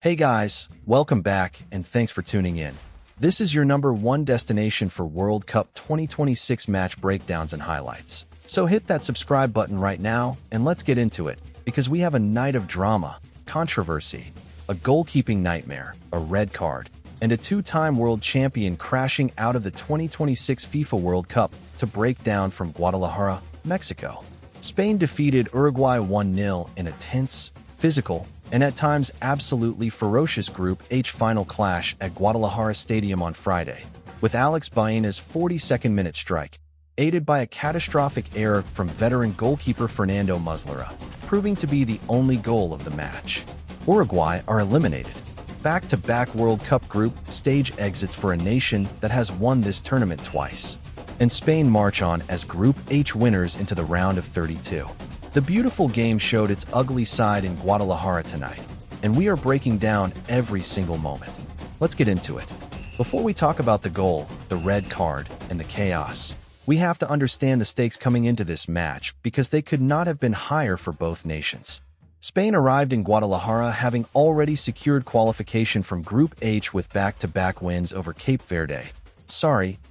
Hey guys, welcome back and thanks for tuning in. This is your number one destination for World Cup 2026 match breakdowns and highlights. So hit that subscribe button right now and let's get into it, because we have a night of drama, controversy, a goalkeeping nightmare, a red card, and a two-time world champion crashing out of the 2026 FIFA World Cup to break down from Guadalajara, Mexico. Spain defeated Uruguay 1-0 in a tense, physical, and at times absolutely ferocious Group H final clash at Guadalajara Stadium on Friday, with Alex Baena's 42nd minute strike, aided by a catastrophic error from veteran goalkeeper Fernando Muslera, proving to be the only goal of the match. Uruguay are eliminated. Back-to-back World Cup group stage exits for a nation that has won this tournament twice. And Spain march on as Group H winners into the round of 32. The beautiful game showed its ugly side in Guadalajara tonight, and we are breaking down every single moment. Let's get into it. Before we talk about the goal, the red card, and the chaos, we have to understand the stakes coming into this match because they could not have been higher for both nations. Spain arrived in Guadalajara having already secured qualification from Group H with back-to-back wins over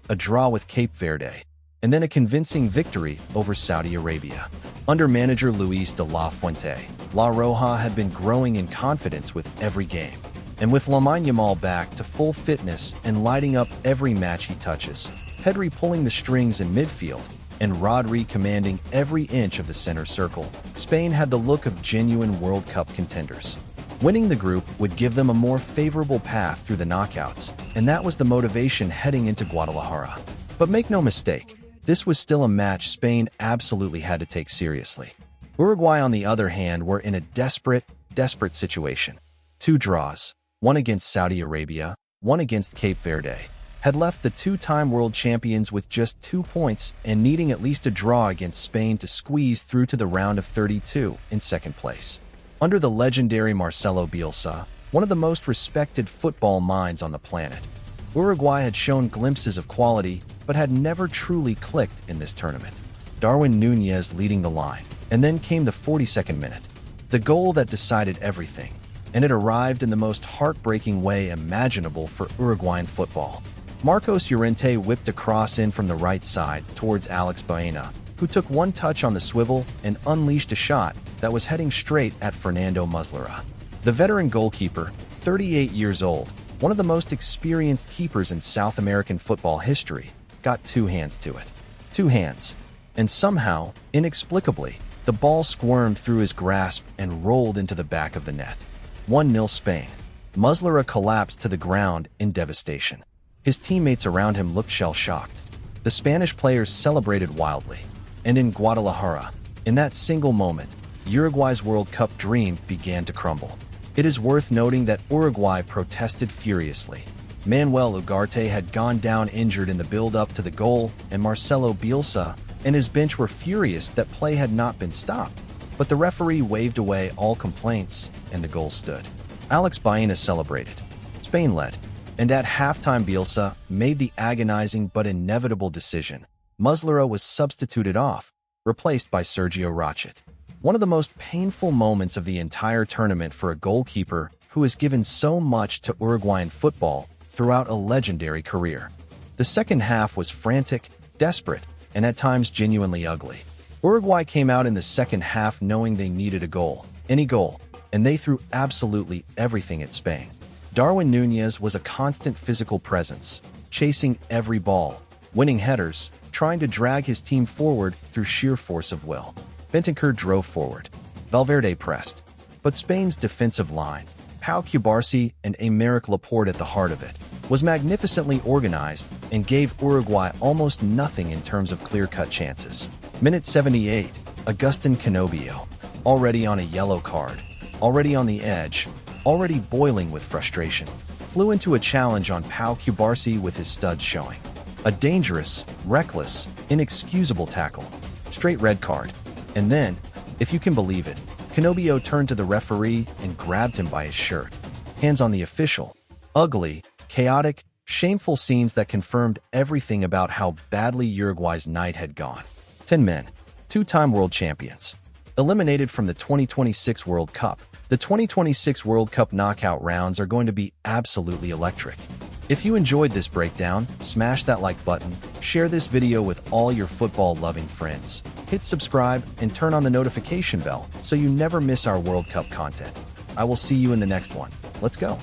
a draw with Cape Verde, and then a convincing victory over Saudi Arabia. Under manager Luis de la Fuente, La Roja had been growing in confidence with every game, and with Lamine Yamal back to full fitness and lighting up every match he touches, Pedri pulling the strings in midfield, and Rodri commanding every inch of the center circle, Spain had the look of genuine World Cup contenders. Winning the group would give them a more favorable path through the knockouts, and that was the motivation heading into Guadalajara. But make no mistake, this was still a match Spain absolutely had to take seriously. Uruguay, on the other hand, were in a desperate situation. Two draws, one against Saudi Arabia, one against Cape Verde, had left the two-time world champions with just 2 points and needing at least a draw against Spain to squeeze through to the round of 32 in second place. Under the legendary Marcelo Bielsa, one of the most respected football minds on the planet, Uruguay had shown glimpses of quality but had never truly clicked in this tournament. Darwin Núñez leading the line, and then came the 42nd minute, the goal that decided everything, and it arrived in the most heartbreaking way imaginable for Uruguayan football. Marcos Llorente whipped a cross in from the right side towards Alex Baena, who took one touch on the swivel and unleashed a shot that was heading straight at Fernando Muslera. The veteran goalkeeper, 38 years old, one of the most experienced keepers in South American football history, got two hands to it. Two hands. And somehow, inexplicably, the ball squirmed through his grasp and rolled into the back of the net. 1-0 Spain. Muslera collapsed to the ground in devastation. His teammates around him looked shell-shocked. The Spanish players celebrated wildly. And in Guadalajara, in that single moment, Uruguay's World Cup dream began to crumble. It is worth noting that Uruguay protested furiously. Manuel Ugarte had gone down injured in the build-up to the goal, and Marcelo Bielsa and his bench were furious that play had not been stopped. But the referee waved away all complaints, and the goal stood. Alex Baena celebrated. Spain led. And at halftime, Bielsa made the agonizing but inevitable decision. Muslera was substituted off, replaced by Sergio Rochet. One of the most painful moments of the entire tournament for a goalkeeper who has given so much to Uruguayan football throughout a legendary career. The second half was frantic, desperate, and at times genuinely ugly. Uruguay came out in the second half knowing they needed a goal, any goal, and they threw absolutely everything at Spain. Darwin Núñez was a constant physical presence, chasing every ball, winning headers, trying to drag his team forward through sheer force of will. Bentancur drove forward. Valverde pressed. But Spain's defensive line, Pau Cubarsí and Aymeric Laporte at the heart of it, was magnificently organized and gave Uruguay almost nothing in terms of clear-cut chances. Minute 78, Agustin Canobbio, already on a yellow card, already on the edge, already boiling with frustration, flew into a challenge on Pau Cubarsí with his studs showing. A dangerous, reckless, inexcusable tackle. Straight red card. And then, if you can believe it, Canobbio turned to the referee and grabbed him by his shirt. Hands on the official. Ugly, chaotic, shameful scenes that confirmed everything about how badly Uruguay's night had gone. 10 men, two-time world champions, eliminated from the 2026 World Cup, The 2026 World Cup knockout rounds are going to be absolutely electric. If you enjoyed this breakdown, smash that like button, share this video with all your football-loving friends, hit subscribe, and turn on the notification bell so you never miss our World Cup content. I will see you in the next one. Let's go.